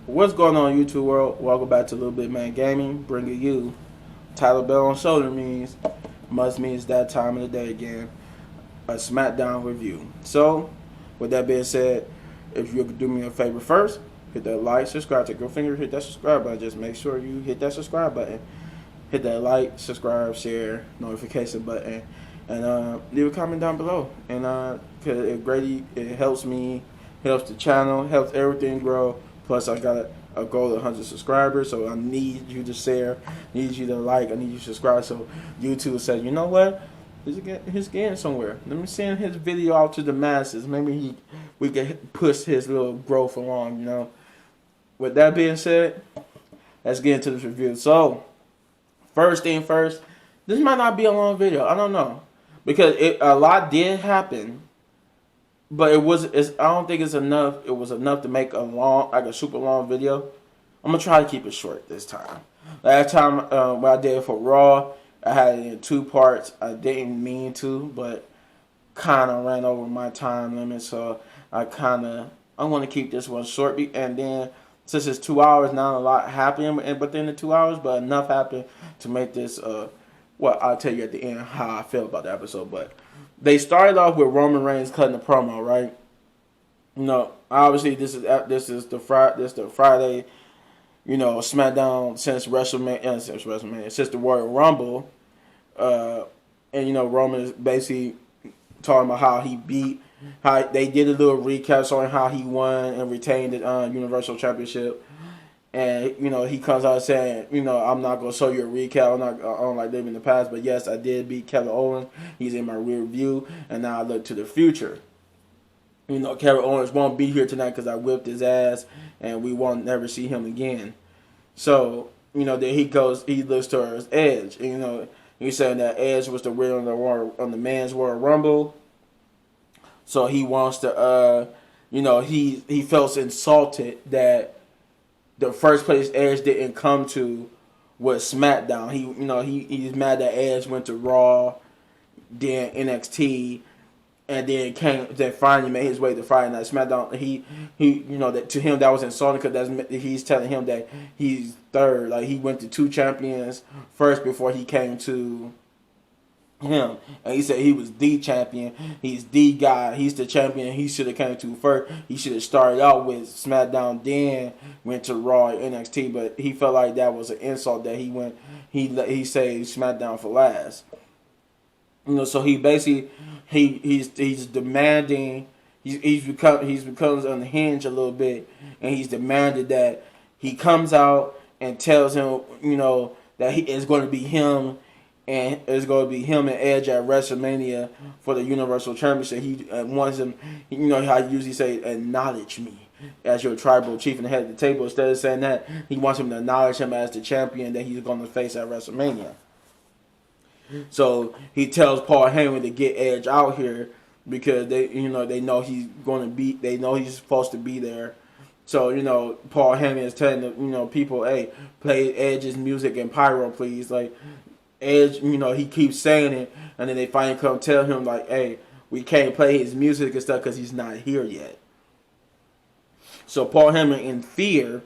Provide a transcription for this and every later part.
What's going on, YouTube world? Welcome back to Little Bit Man Gaming, bringing you Tyler Bell on shoulder means that time of the day again, a Smackdown review. So, with that being said, if you could do me a favor first, hit that like, subscribe, take your finger, hit that subscribe button. Just make sure you hit that subscribe button. Hit that like, subscribe, share, notification button, and leave a comment down below. And cause it helps me, helps the channel, helps everything grow. Plus, I got a goal of 100 subscribers, so I need you to share, need you to like, I need you to subscribe. So YouTube said, you know what? He's getting somewhere. Let me send his video out to the masses. Maybe we can push his little growth along. With that being said, let's get into this review. So, first thing first, this might not be a long video. I don't know because a lot did happen, but I don't think it's enough. It was enough to make a super long video. I'm gonna try to keep it short this time. Last time when I did it for Raw, I had it in 2 parts. I didn't mean to, but kind of ran over my time limit, so I want to keep this one short. And then since it's 2 hours, not a lot happened within the 2 hours, but enough happened to make this. Well, I'll tell you at the end how I feel about the episode. But they started off with Roman Reigns cutting the promo, right? Obviously this is the Friday, SmackDown since the Royal Rumble, and Roman is basically talking about how they did a little recap showing how he won and retained the Universal Championship. And, he comes out saying, I'm not going to show you a recap. I don't like living in the past. But, yes, I did beat Kevin Owens. He's in my rear view. And now I look to the future. Kevin Owens won't be here tonight because I whipped his ass. And we won't never see him again. So, then he looks towards Edge. And, he's saying that Edge was the winner on the men's Royal Rumble. So he wants to, he felt insulted that the first place Edge didn't come to was SmackDown. He's mad that Edge went to Raw, then NXT, and then finally made his way to Friday Night SmackDown. That to him that was insulting because he's telling him that he's third. Like he went to 2 champions first before he came to him, and he said he was the champion. He's the guy. He's the champion. He should have came to first. He should have started out with SmackDown, then went to Raw and NXT. But he felt like that was an insult that he saved SmackDown for last. So he basically he's demanding. He's becomes unhinged a little bit, and he's demanded that he comes out and tells him that it's going to be him. And it's going to be him and Edge at WrestleMania for the Universal Championship. He wants him, how you usually say, acknowledge me as your tribal chief and the head of the table. Instead of saying that, he wants him to acknowledge him as the champion that he's going to face at WrestleMania. So he tells Paul Heyman to get Edge out here because they know he's supposed to be there. So Paul Heyman is telling people, hey, play Edge's music and pyro, please, like. Edge, he keeps saying it, and then they finally come tell him, like, hey, we can't play his music and stuff because he's not here yet. So Paul Heyman, in fear,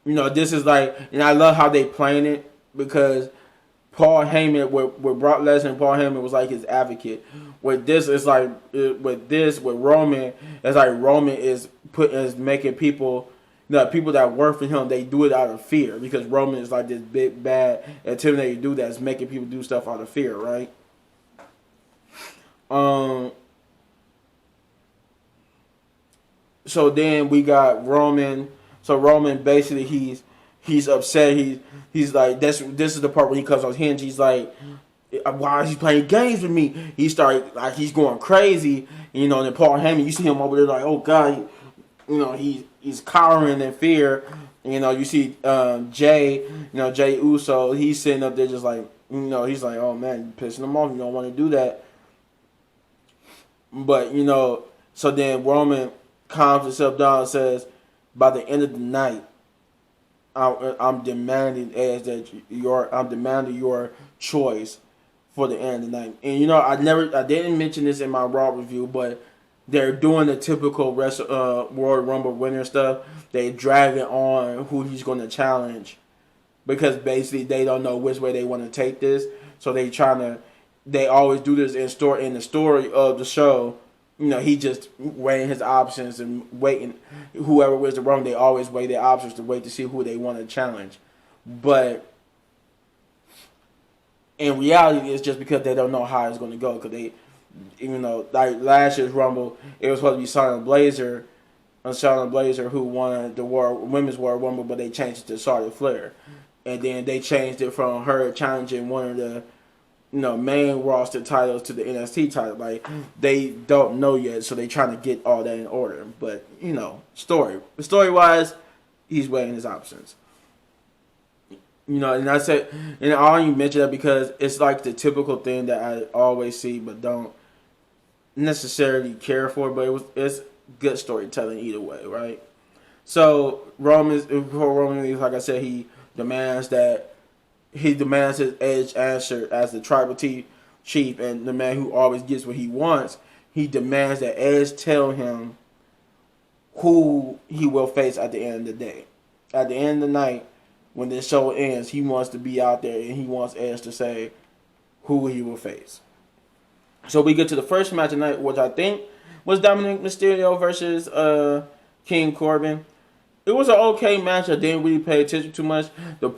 this is like, and I love how they playing it because Paul Heyman, with Brock Lesnar, Paul Heyman was like his advocate. With this, it's like, with Roman, it's like Roman is making people. The people that work for him, they do it out of fear because Roman is like this big, bad, intimidating dude that's making people do stuff out of fear, right? So then we got Roman. So Roman basically he's upset. He's like this is the part when he comes on hinge. He's like, why is he playing games with me? He started like he's going crazy, and then Paul Heyman, you see him over there like, oh God, he's cowering in fear. You see Jay Uso, he's sitting up there just like, he's like, oh man, you're pissing him off. You don't want to do that. But, so then Roman calms himself down and says, by the end of the night, I'm demanding I'm demanding your choice for the end of the night. And I didn't mention this in my Raw review, but they're doing the typical Royal Rumble winner stuff. They drag it on who he's going to challenge because basically they don't know which way they want to take this. So they always do this in the story of the show. He just weighing his options and waiting. Whoever wins the Rumble, they always weigh their options to wait to see who they want to challenge. But in reality, it's just because they don't know how it's going to go. Because they, even though like last year's Rumble, it was supposed to be Charlotte Blazer who won the Women's World Rumble, but they changed it to Charlotte Flair, and then they changed it from her challenging one of the main roster titles to the NXT title. Like they don't know yet, so they trying to get all that in order. But story wise, he's weighing his options. And I said, and I only mention that because it's like the typical thing that I always see, but don't necessarily care for. But it's good storytelling either way, right? So Roman, like I said, he demands his edge answer as the tribal chief and the man who always gets what he wants. He demands that Edge tell him who he will face at the end of the day. At the end of the night, when this show ends, he wants to be out there and he wants Edge to say who he will face. So we get to the first match tonight, which I think was Dominic Mysterio versus King Corbin. It was an okay match. I didn't really pay attention too much. The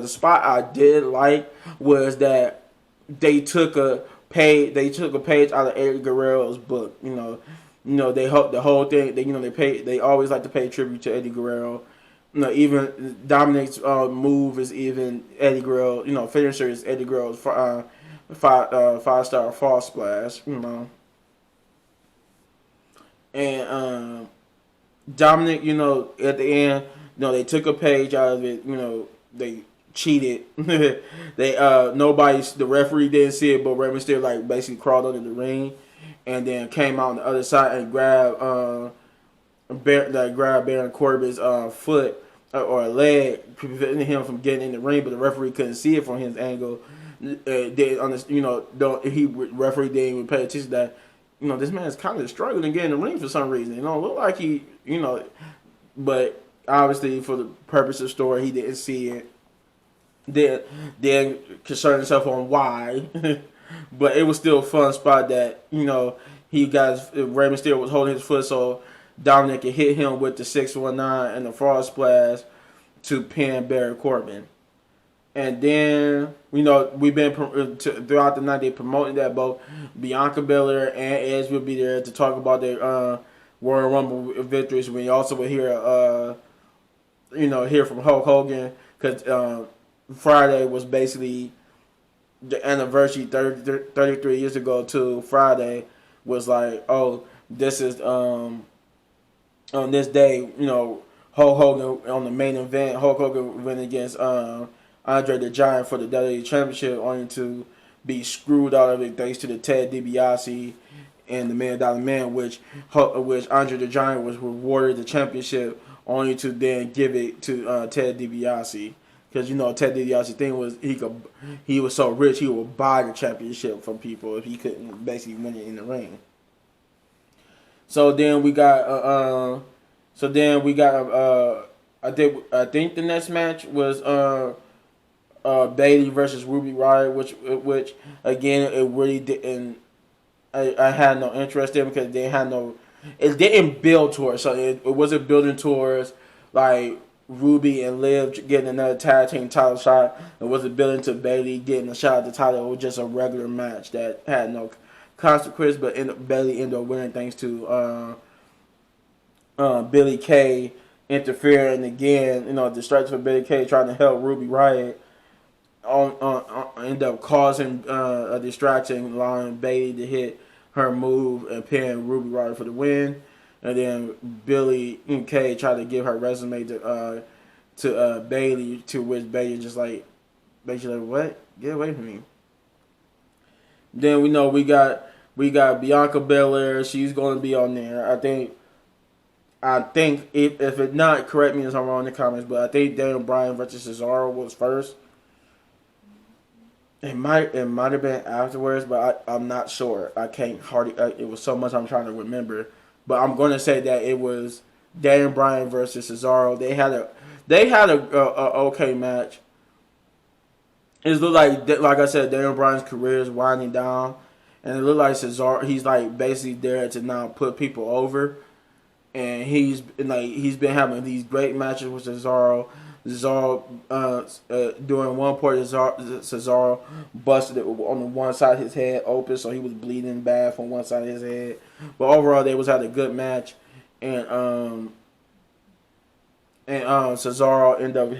spot I did like was that they took a page out of Eddie Guerrero's book. They hope the whole thing. They always like to pay tribute to Eddie Guerrero. Even Dominic's move is even Eddie Guerrero. Finisher is Eddie Guerrero's 5-star fall splash. And Dominic, at the end, they took a page out of it. They cheated. The referee didn't see it, but Rey Mysterio basically crawled under the ring, and then came out on the other side and grabbed Baron Corbin's foot or a leg, preventing him from getting in the ring. But the referee couldn't see it from his angle. Referee didn't even pay attention to that. This man is kind of struggling to get in the ring for some reason. It don't look like he, but obviously for the purpose of the story, he didn't see it. Then concerned himself on why. But it was still a fun spot that, Rey Mysterio was holding his foot so Dominic could hit him with the 619 and the frog splash to pin Baron Corbin. And then, we've been throughout the night, they promoting that both Bianca Belair and Edge will be there to talk about their Royal Rumble victories. We also will hear from Hulk Hogan because Friday was basically the anniversary. 33 years ago to Friday was like, oh, this is on this day, Hulk Hogan on the main event. Hulk Hogan went against Andre the Giant for the WWE Championship, only to be screwed out of it thanks to the Ted DiBiase and the $1 Million Man, which Andre the Giant was rewarded the championship, only to then give it to Ted DiBiase. Because Ted DiBiase thing was he was so rich he would buy the championship from people if he couldn't basically win it in the ring. So then we got I think the next match was Bayley versus Ruby Riott, which again it really didn't. I had no interest in because it didn't build towards. So it wasn't building towards like Ruby and Liv getting another tag team title shot. It wasn't building to Bayley getting a shot at the title. It was just a regular match that had no consequence, but Bayley ended up winning thanks to Billie Kay interfering again. Distracted for Billie Kay trying to help Ruby Riott. End up causing a distraction, allowing Bayley to hit her move and pin Ruby Riott for the win. And then Billie Kay tried to give her resume to Bayley, to which Bayley just basically what? Get away from me. Then we got Bianca Belair. She's going to be on there. I think if it's not, correct me if I'm wrong in the comments, but I think Daniel Bryan versus Cesaro was first. It might have been afterwards, but I'm not sure. I can't hardly. It was so much I'm trying to remember, but I'm going to say that it was Daniel Bryan versus Cesaro. They had a okay match. It looked like I said, Daniel Bryan's career is winding down, and it looked like Cesaro. He's like basically there to now put people over, and he's been having these great matches with Cesaro. Cesaro during one part, Cesaro busted it on the one side of his head open, so he was bleeding bad from one side of his head. But overall, they had a good match, and Cesaro ended up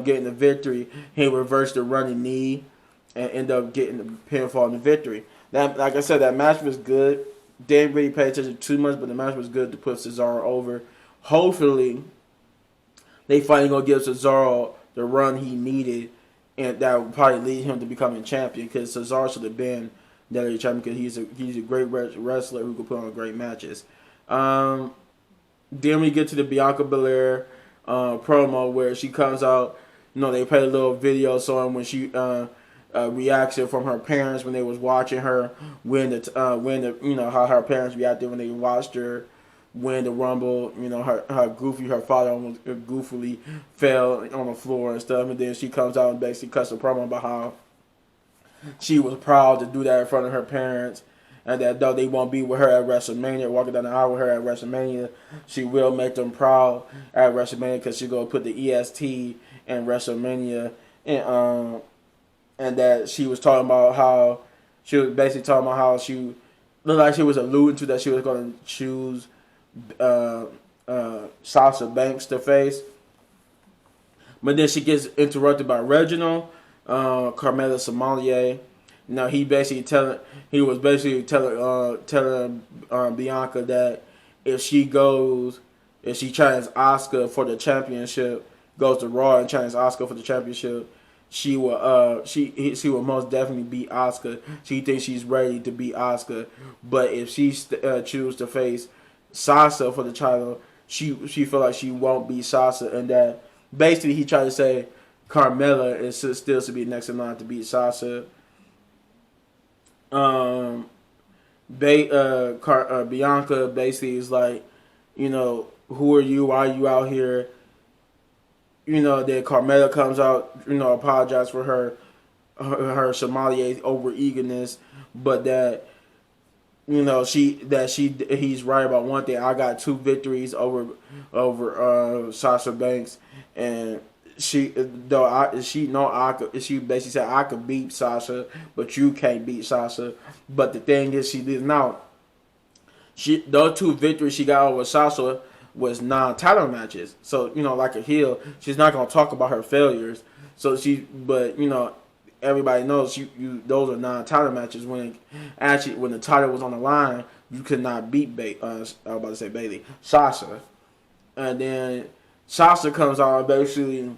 getting the victory. He reversed the running knee and ended up getting the pinfall and the victory. That, like I said, that match was good. Didn't really pay attention too much, but the match was good to put Cesaro over. Hopefully, they finally gonna give Cesaro the run he needed, and that would probably lead him to becoming champion. Because Cesaro should have been WWE champion because he's a great wrestler who can put on great matches. Then we get to the Bianca Belair promo where she comes out. They play a little video showing when she reaction from her parents when they was watching her how her parents reacted when they watched her win the Rumble. Her father almost goofily fell on the floor and stuff, and then she comes out and basically cuts a promo about how she was proud to do that in front of her parents, and that though they won't be with her at WrestleMania, walking down the aisle with her at WrestleMania, she will make them proud at WrestleMania because she's going to put the EST in WrestleMania. And that she was talking about how she was basically talking about how she looked like she was alluding to that she was going to choose Sasha Banks to face. But then she gets interrupted by Reginald, Carmella Sommelier. He was basically telling Bianca that if she challenges Asuka for the championship, goes to Raw and challenges Asuka for the championship, she will most definitely beat Asuka. She thinks she's ready to beat Asuka, but if she chooses to face Sasha for the title, she feel like she won't beat Sasha, and that basically he tried to say Carmella is still to be next in line to beat Sasha. Bianca basically is like, who are you? Why are you out here? Then Carmella comes out, apologize for her sommelier over eagerness, but that he's right about one thing. I got 2 victories over Sasha Banks, and she basically said I could beat Sasha, but you can't beat Sasha. But the thing is, she did not. Those 2 victories she got over Sasha was non-title matches. So, like a heel, she's not going to talk about her failures. But everybody knows those are non-title matches. When the title was on the line, you could not beat I was about to say Bayley, Sasha. And then Sasha comes out basically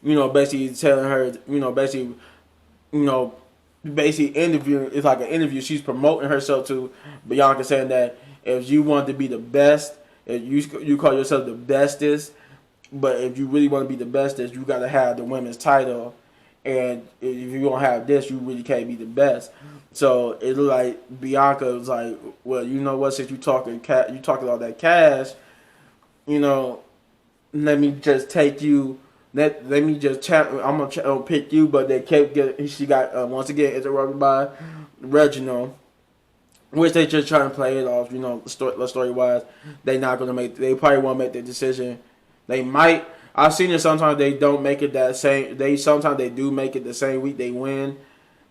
telling her, basically interviewing. It's like an interview. She's promoting herself to Bianca, saying that if you want to be the best, if you call yourself the bestest, but if you really want to be the bestest, you got to have the women's title. And if you don't have this, you really can't be the best. So it looked like Bianca was like, well, you know what? Since you talking all that cash, let me just take you. Let me just chat. I'm gonna pick you, but they kept getting. She got once again interrupted by Reginald, which they just trying to play it off. Story wise, they probably won't make the decision. They might. I've seen it sometimes they don't make it that same. Sometimes they do make it the same week they win.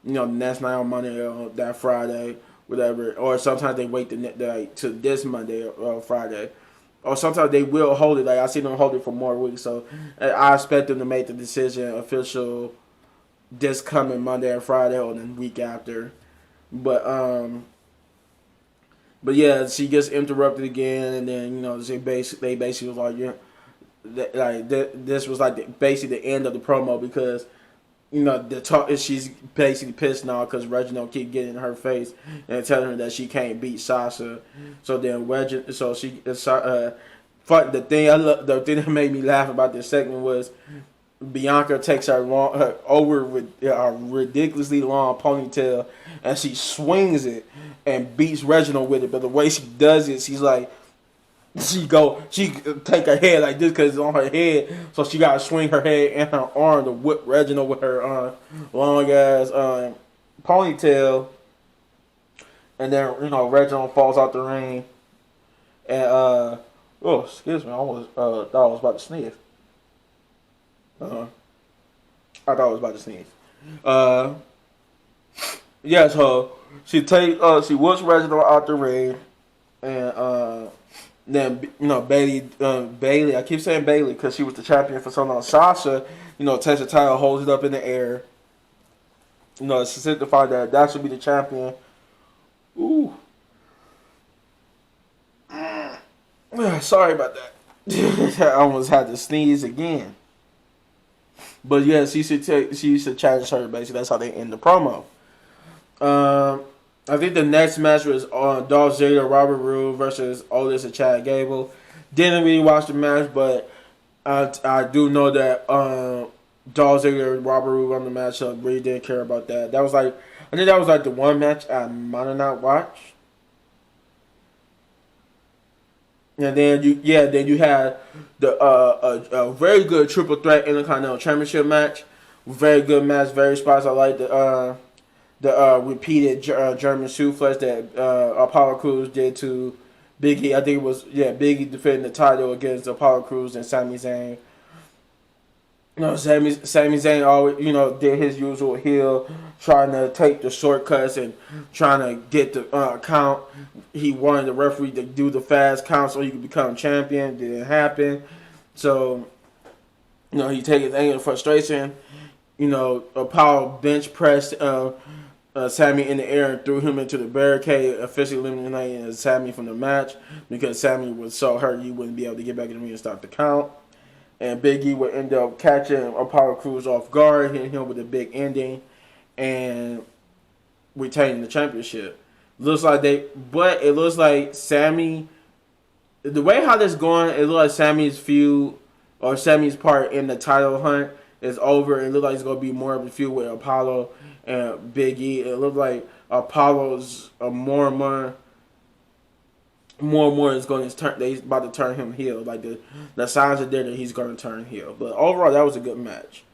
The next night on Monday or that Friday, whatever. Or sometimes they wait to this Monday or Friday. Or sometimes they will hold it. Like I see them hold it for more weeks. So I expect them to make the decision official this coming Monday or Friday or the week after. But yeah, she gets interrupted again, and then they basically was like, yeah, this was like basically the end of the promo because the talk is she's basically pissed now because Reginald keep getting in her face and telling her that she can't beat Sasha. So then the thing that made me laugh about this segment was Bianca takes her over with a ridiculously long ponytail, and she swings it and beats Reginald with it. But the way she does it, she's like, she take her head like this because it's on her head, so she gotta swing her head and her arm to whip Reginald with her long ass ponytail, and then Reginald falls out the ring, and oh excuse me, I almost thought I was about to sneeze. I thought I was about to sneeze. Yeah, so she whoops Reginald out the ring, and then Bailey. I keep saying Bailey because she was the champion for so long. Sasha, takes the title, holds it up in the air. To signify that should be the champion. Ooh, sorry about that. I almost had to sneeze again. But yeah, she should challenge her. Basically, that's how they end the promo. I think the next match was Dolph Ziggler, Robert Roode versus Otis and Chad Gable. Didn't really watch the match, but I do know that Dolph Ziggler and Robert Roode won the match, so I really didn't care about that. I think that was like the one match I might have not watched. And then you had a very good triple threat Intercontinental Championship match. Very good match, very spicy. I like the repeated German suplex that Apollo Crews did to Big E. I think it was Big E defending the title against Apollo Crews and Sami Zayn. Sami Zayn always did his usual heel, trying to take the shortcuts and trying to get the count. He wanted the referee to do the fast count so he could become champion. Didn't happen. So he take his anger and frustration. Apollo bench pressed Sami in the air and threw him into the barricade, officially eliminating Sami from the match because Sami was so hurt he wouldn't be able to get back in the ring and start the count. And Big E would end up catching Apollo Crews off guard, hitting him with a big ending, and retaining the championship. It looks like Sami. The way how this going, it looks like Sami's feud or Sami's part in the title hunt is over. It looks like it's gonna be more of a feud with Apollo and Big E. It looks like Apollo's more and more is going to turn. They're about to turn him heel. Like the signs are there that he's going to turn heel. But overall, that was a good match.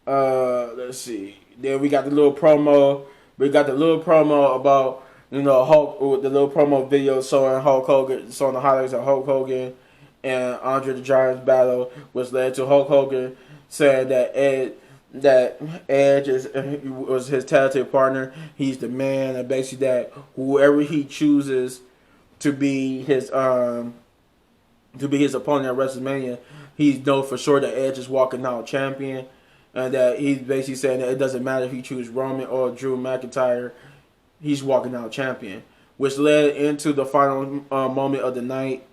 Let's see. Then we got the little promo. About Hulk. The little promo video showing Hulk Hogan, showing the highlights of Hulk Hogan and Andre the Giant's battle, which led to Hulk Hogan saying that Edge was his tag team partner. He's the man, and basically that whoever he chooses to be his opponent at WrestleMania, he knows for sure that Edge is walking out champion, and that he's basically saying that it doesn't matter if he chooses Roman or Drew McIntyre, he's walking out champion, which led into the final moment of the night.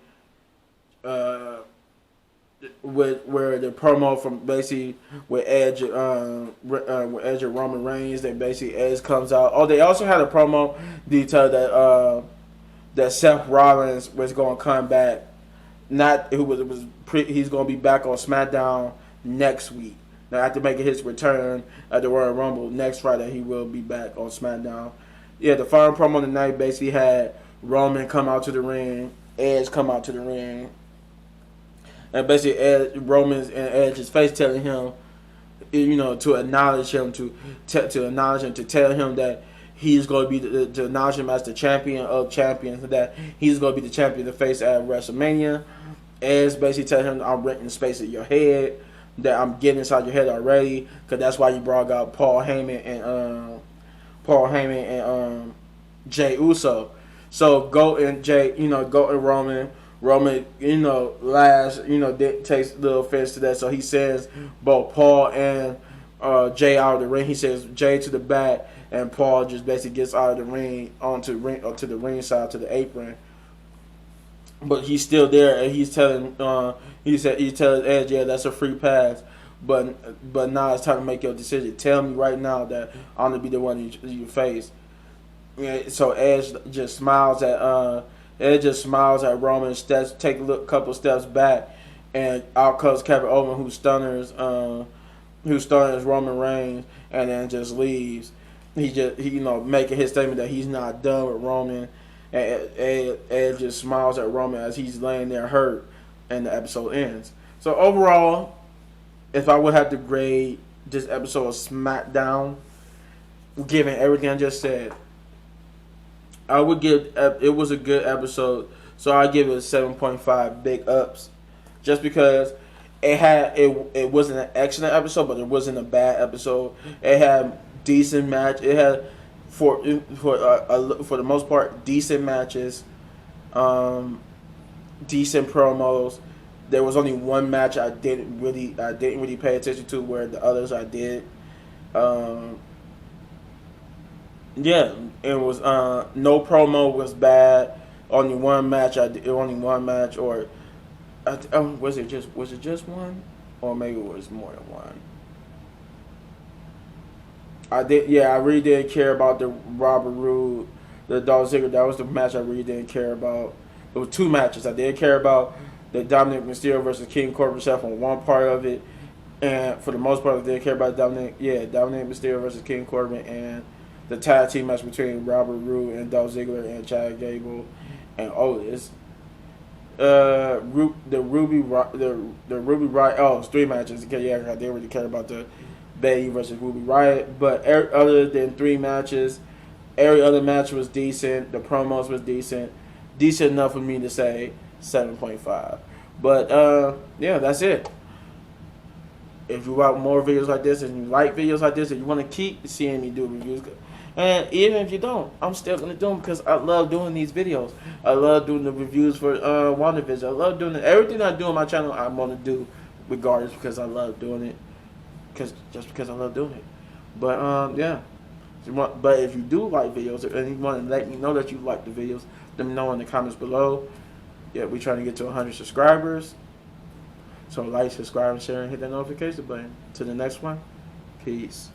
Where the promo from basically with Edge and Roman Reigns, that basically Edge comes out. Oh, they also had a promo detail that Seth Rollins was going to come back. He's going to be back on Smackdown next week. Now after making his return at the Royal Rumble next Friday, he will be back on Smackdown. Yeah, the final promo of the night basically had Roman come out to the ring, Edge come out to the ring. And basically, Roman's and Edge's face telling him, to acknowledge him, to acknowledge him, to tell him that he's going to be to acknowledge him as the champion of champions, that he's going to be the champion of the face at WrestleMania. Edge basically telling him, I'm renting space in your head, that I'm getting inside your head already, because that's why you brought out Paul Heyman and Jey Uso. So go and Roman. Roman, takes a little offense to that. So he sends both Paul and Jay out of the ring. He says Jay to the back, and Paul just basically gets out of the ring to the ring side, to the apron. But he's still there, and he's telling he's telling Edge, yeah, that's a free pass. But now it's time to make your decision. Tell me right now that I'm gonna be the one you face. Yeah, so Edge just smiles at It just smiles at Roman, steps, take a couple steps back, and out comes Kevin Owens, who stunners Roman Reigns, and then just leaves. He making his statement that he's not done with Roman, and Ed just smiles at Roman as he's laying there hurt, and the episode ends. So overall, if I would have to grade this episode of SmackDown, given everything I just said, I would give it was a good episode. So I give it a 7.5 big ups, just because it wasn't an excellent episode, but it wasn't a bad episode. It had decent match. It had for the most part decent matches, decent promos. There was only one match I didn't really pay attention to, where the others I did. Yeah, it was no promo was bad. Only one match or was it just one, or maybe it was more than one. I really didn't care about the Robert Roode, the Dolph Ziggler. That was the match I really didn't care about. There were two matches I did care about: the Dominic Mysterio versus King Corbin Chef on one part of it, and for the most part, I didn't care about Dominic Mysterio versus King Corbin, and the tag team match between Robert Roode and Dolph Ziggler and Chad Gable and Otis. The Ruby Riot. Oh, it's three matches. Yeah, I didn't really care about the Bayley versus Ruby Riot, but other than three matches, every other match was decent. The promos was decent enough for me to say 7.5. But yeah, that's it. If you want more videos like this, and you like videos like this, and you want to keep seeing me do reviews, and even if you don't, I'm still going to do them, because I love doing these videos. I love doing the reviews for WandaVision. I love doing everything I do on my channel. I'm going to do regardless, because I love doing it. Because I love doing it. But yeah. But if you do like videos, and you want to let me know that you like the videos, let me know in the comments below. Yeah, we're trying to get to 100 subscribers. So like, subscribe, and share, and hit that notification button. To the next one, peace.